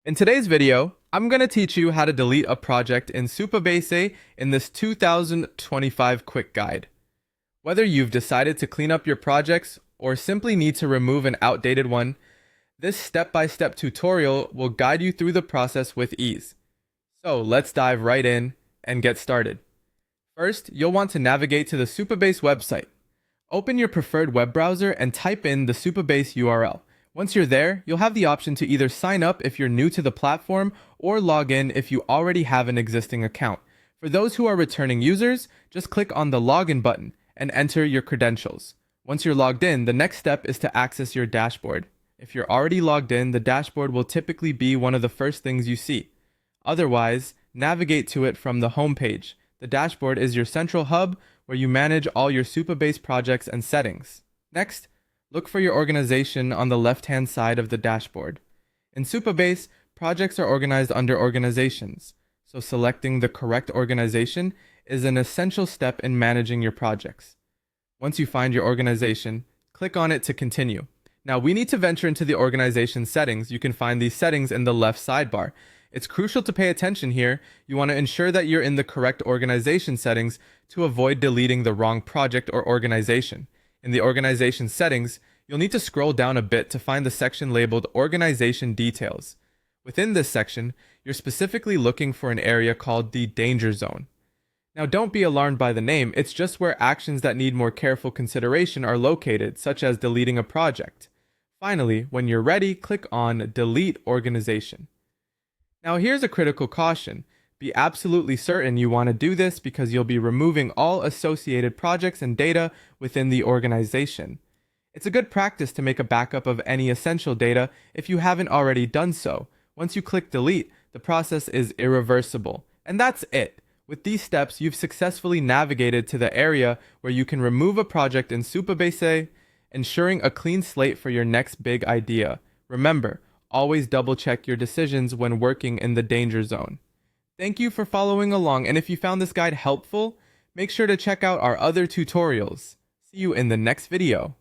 In today's video, I'm going to teach you how to delete a project in Supabase in this 2025 quick guide. Whether you've decided to clean up your projects or simply need to remove an outdated one, this step-by-step tutorial will guide you through the process with ease. So let's dive right in and get started. First, you'll want to navigate to the Supabase website. Open your preferred web browser and type in the Supabase URL. Once you're there, you'll have the option to either sign up if you're new to the platform or log in if you already have an existing account. For those who are returning users, just click on the login button and enter your credentials. Once you're logged in, the next step is to access your dashboard. If you're already logged in, the dashboard will typically be one of the first things you see. Otherwise, navigate to it from the home page. The dashboard is your central hub where you manage all your Supabase projects and settings. Next, look for your organization on the left-hand side of the dashboard. In Supabase, projects are organized under organizations, so selecting the correct organization is an essential step in managing your projects. Once you find your organization, click on it to continue. Now we need to venture into the organization settings. You can find these settings in the left sidebar. It's crucial to pay attention here. You want to ensure that you're in the correct organization settings to avoid deleting the wrong project or organization. In the organization settings, you'll need to scroll down a bit to find the section labeled Organization Details. Within this section, you're specifically looking for an area called the Danger Zone. Now don't be alarmed by the name, it's just where actions that need more careful consideration are located, such as deleting a project. Finally, when you're ready, click on Delete Organization. Now here's a critical caution. Be absolutely certain you want to do this because you'll be removing all associated projects and data within the organization. It's a good practice to make a backup of any essential data if you haven't already done so. Once you click delete, the process is irreversible. And that's it. With these steps, you've successfully navigated to the area where you can remove a project in Supabase, ensuring a clean slate for your next big idea. Remember, always double check your decisions when working in the danger zone. Thank you for following along, and if you found this guide helpful, make sure to check out our other tutorials. See you in the next video.